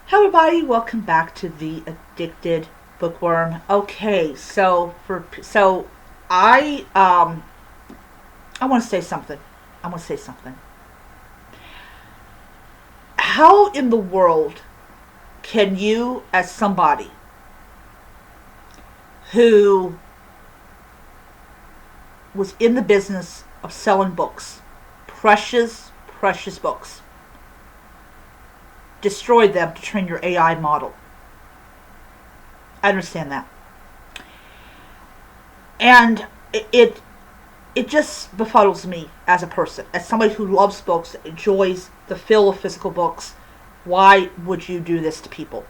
Hello everybody, welcome back to the Addicted Bookworm. Okay, I want to say something. I want to say something. How in the world can you, as somebody who was in the business of selling books, precious books, destroy them to train your AI model? I understand that. And it just befuddles me as a person, as somebody who loves books, enjoys the feel of physical books. Why would you do this to people?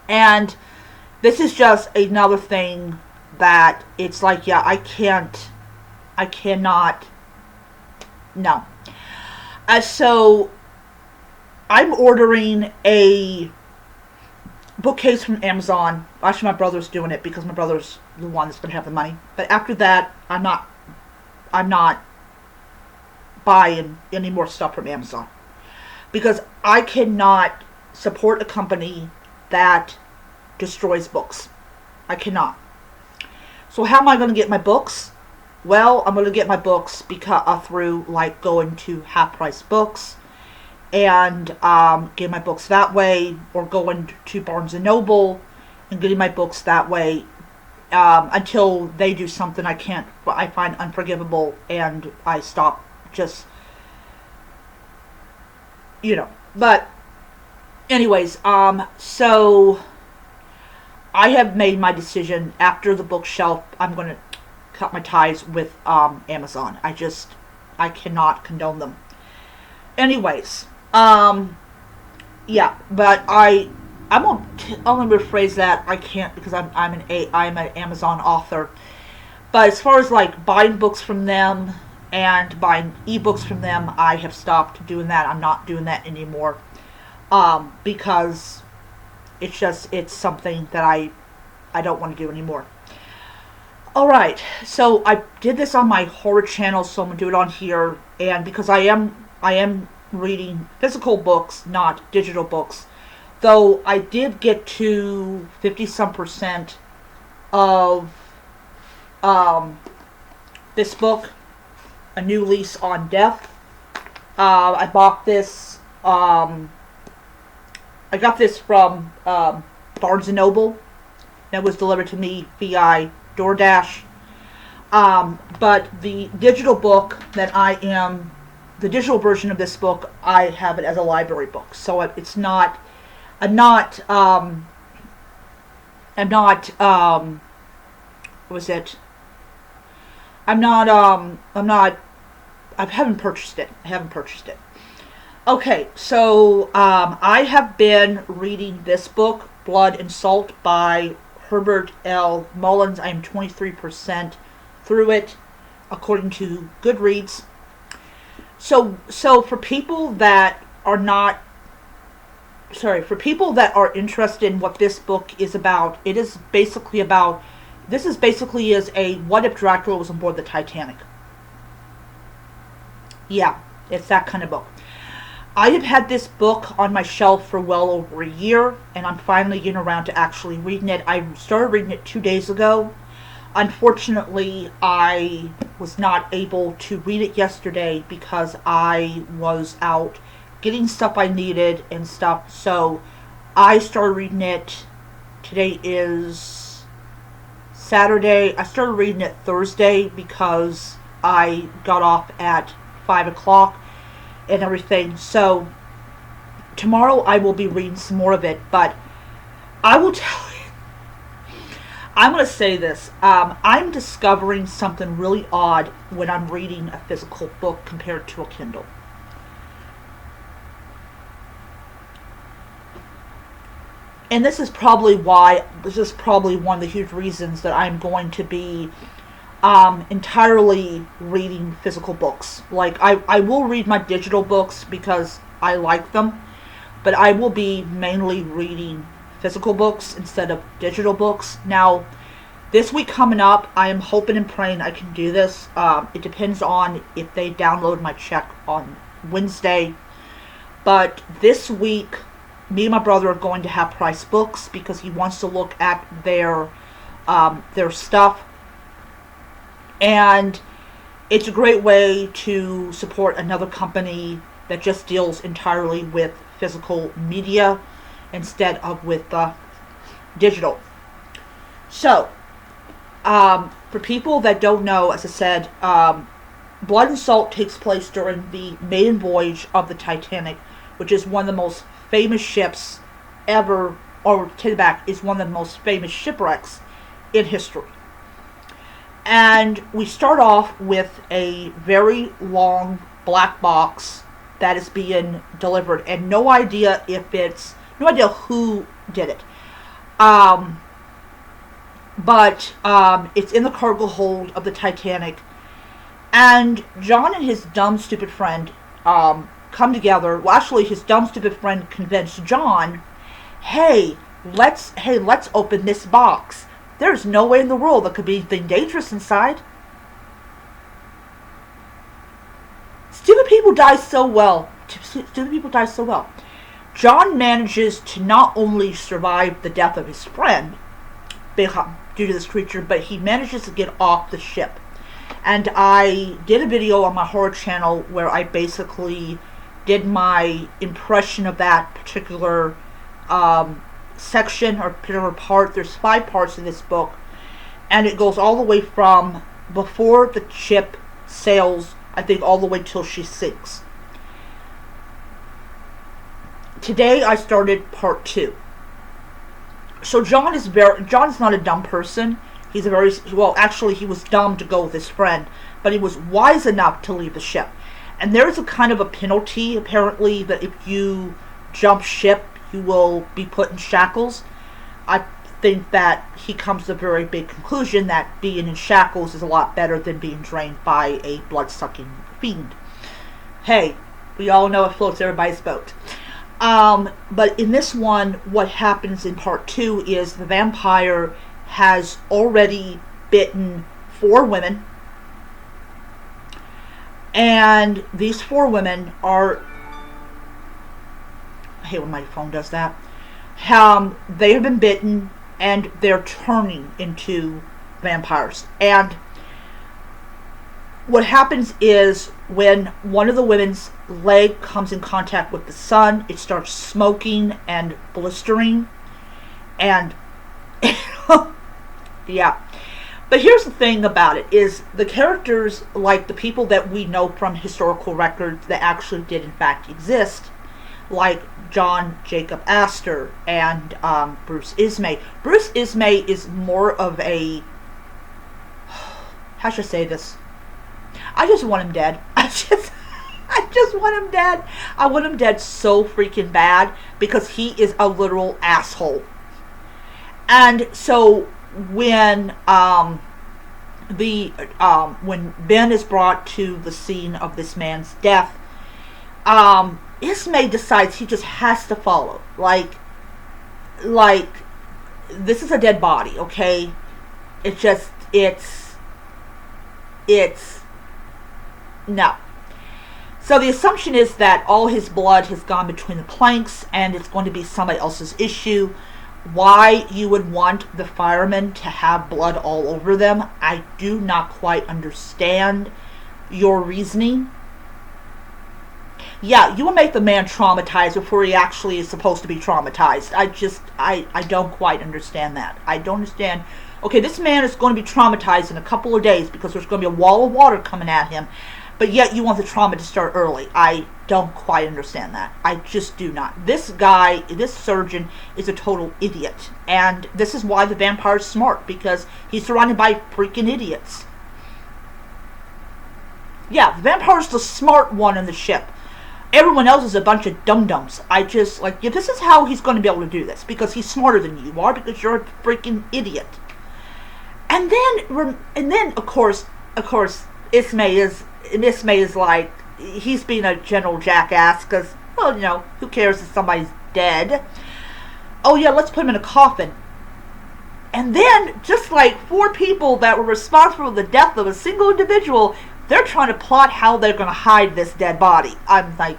And this is just another thing that it's like, yeah, I cannot, no. So I'm ordering a bookcase from Amazon. Actually, my brother's doing it because my brother's the one that's going to have the money. But after that, I'm not buying any more stuff from Amazon because I cannot support a company that destroys books. I cannot. So how am I going to get my books? Well, I'm going to get my books through like going to Half Price Books and get my books that way, or going to Barnes and Noble and getting my books that way until they do something I find unforgivable, and I stop just, But anyways, so I have made my decision. After the bookshelf, I'm going to cut my ties with Amazon. I cannot condone them. Anyways, yeah, but I'm gonna only rephrase that. I can't because I'm an Amazon author. But as far as like buying books from them and buying ebooks from them, I have stopped doing that. I'm not doing that anymore, because it's something that I don't want to do anymore. All right, so I did this on my horror channel, so I'm gonna do it on here, and because I am reading physical books, not digital books. Though I did get to 50 some percent of this book, A New Lease on Death. I bought this. I got this from Barnes and Noble. It was delivered to me via DoorDash. But the digital book the digital version of this book, I have it as a library book. So it's not, I'm not, what was it? I haven't purchased it. Okay, so I have been reading this book, Blood and Salt by Herbert L. Mullins. I am 23% through it, according to Goodreads. So for people that are interested in what this book is about, this is basically is a what if Dracula was on board the Titanic. Yeah, it's that kind of book. I have had this book on my shelf for well over a year, and I'm finally getting around to actually reading it. I started reading it 2 days ago. Unfortunately, I was not able to read it yesterday because I was out getting stuff I needed and stuff. So I started reading it. Today is Saturday. I started reading it Thursday because I got off at 5 o'clock and everything. So tomorrow I will be reading some more of it. But I will tell you, I'm going to say this. I'm discovering something really odd when I'm reading a physical book compared to a Kindle. And this is probably one of the huge reasons that I'm going to be entirely reading physical books. Like, I will read my digital books because I like them, but I will be mainly reading physical books instead of digital books. Now, this week coming up, I am hoping and praying I can do this. It depends on if they download my check on Wednesday. But this week, me and my brother are going to Half Price Books because he wants to look at their stuff, and it's a great way to support another company that just deals entirely with physical media instead of with digital. So, for people that don't know, as I said, Blood and Salt takes place during the maiden voyage of the Titanic, which is one of the most famous ships ever, or take it back, is one of the most famous shipwrecks in history. And we start off with a very long black box that is being delivered, and no idea who did it. But it's in the cargo hold of the Titanic, and John and his dumb, stupid friend come together. Well, actually, his dumb, stupid friend convinced John, hey, let's open this box. There's no way in the world there could be anything dangerous inside. Stupid people die so well. John manages to not only survive the death of his friend due to this creature, but he manages to get off the ship. And I did a video on my horror channel where I basically did my impression of that particular section or particular part. There's 5 parts in this book, and it goes all the way from before the ship sails, I think, all the way till she sinks. Today I started part 2. So John is not a dumb person. He's he was dumb to go with his friend, but he was wise enough to leave the ship. And there's a kind of a penalty, apparently, that if you jump ship, you will be put in shackles. I think that he comes to a very big conclusion that being in shackles is a lot better than being drained by a blood-sucking fiend. Hey, we all know it floats everybody's boat. But in this one, what happens in part 2 is the vampire has already bitten 4 women. And these 4 women are... I hate when my phone does that. They have been bitten, and they're turning into vampires. And what happens is when one of the women's leg comes in contact with the sun, it starts smoking and blistering. And yeah. But here's the thing about it, is the characters, like the people that we know from historical records that actually did in fact exist, like John Jacob Astor and Bruce Ismay. Bruce Ismay is more of a... how should I say this? I just want him dead. I just want him dead. I want him dead so freaking bad because he is a literal asshole. And so when when Ben is brought to the scene of this man's death, Ismay decides he just has to follow. Like this is a dead body, okay? It's no. So the assumption is that all his blood has gone between the planks and it's going to be somebody else's issue. Why you would want the firemen to have blood all over them, I do not quite understand your reasoning. Yeah, you will make the man traumatized before he actually is supposed to be traumatized. I don't quite understand that. I don't understand. Okay, this man is going to be traumatized in a couple of days because there's going to be a wall of water coming at him, but yet you want the trauma to start early. I don't quite understand that. I just do not. This guy, this surgeon, is a total idiot. And this is why the vampire's smart, because he's surrounded by freaking idiots. Yeah, the vampire's the smart one in the ship. Everyone else is a bunch of dum-dums. I just, like, yeah, this is how he's going to be able to do this, because he's smarter than you are, because you're a freaking idiot. And then, of course, Ismay is like, he's being a general jackass because, well, you know, who cares if somebody's dead? Oh yeah, let's put him in a coffin. And then, just like 4 people that were responsible for the death of a single individual, they're trying to plot how they're going to hide this dead body. I'm like,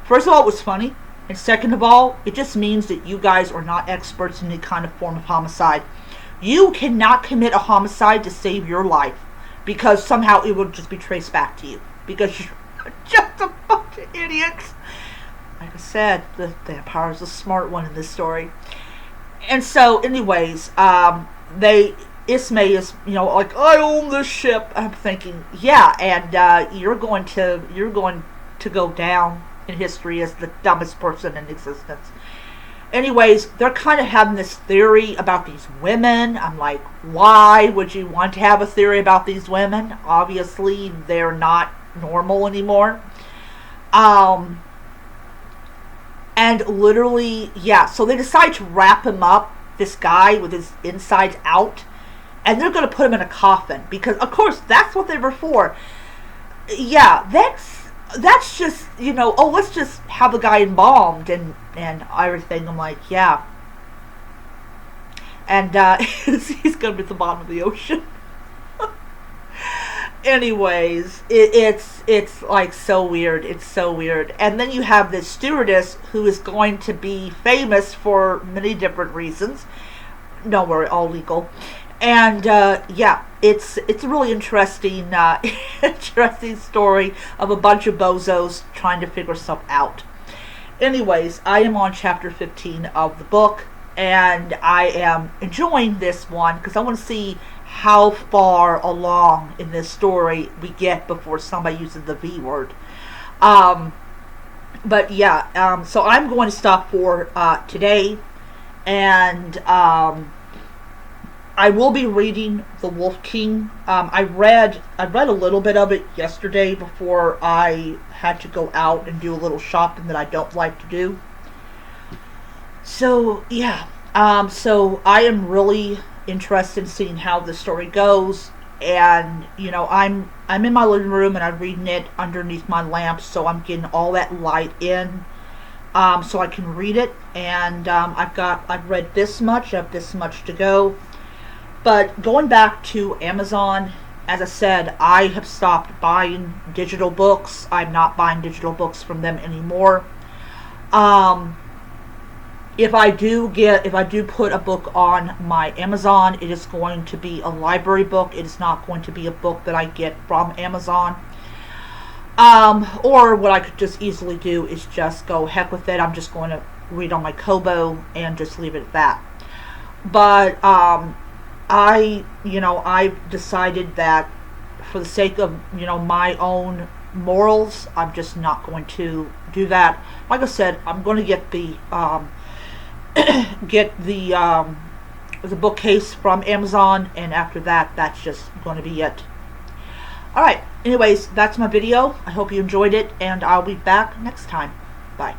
first of all, it was funny. And second of all, it just means that you guys are not experts in any kind of form of homicide. You cannot commit a homicide to save your life, because somehow it will just be traced back to you, because you're just a bunch of idiots. Like I said, the vampire is the smart one in this story. And so, anyways, Ismay is, like, I own this ship. I'm thinking, yeah, and you're going to go down in history as the dumbest person in existence. Anyways, they're kind of having this theory about these women. I'm like, why would you want to have a theory about these women? Obviously, they're not normal anymore. And literally, yeah, so they decide to wrap him up, this guy with his insides out, and they're going to put him in a coffin, because, of course, that's what they were for. Yeah, that's just, oh, let's just have the guy embalmed and everything. I'm like, yeah. And he's going to be at the bottom of the ocean. Anyways, it's like so weird. It's so weird. And then you have this stewardess who is going to be famous for many different reasons. Don't worry, all legal. And yeah, it's a really interesting interesting story of a bunch of bozos trying to figure stuff out. Anyways, I am on chapter 15 of the book, and I am enjoying this one because I want to see how far along in this story we get before somebody uses the V word. But yeah, so I'm going to stop for today, and I will be reading The Wolf King. I read a little bit of it yesterday before I had to go out and do a little shopping that I don't like to do. So yeah, so I am really interested in seeing how the story goes, and I'm in my living room and I'm reading it underneath my lamp, so I'm getting all that light in, so I can read it. And I've read this much. I have this much to go. But going back to Amazon, as I said, I have stopped buying digital books. I'm not buying digital books from them anymore. If I do put a book on my Amazon, it is going to be a library book. It is not going to be a book that I get from Amazon. Or what I could just easily do is just go heck with it. I'm just going to read on my Kobo and just leave it at that. But I've decided that for the sake of my own morals, I'm just not going to do that. Like I said, I'm going to get the the bookcase from Amazon, and after that, that's just going to be it. Alright, anyways, that's my video. I hope you enjoyed it, and I'll be back next time. Bye.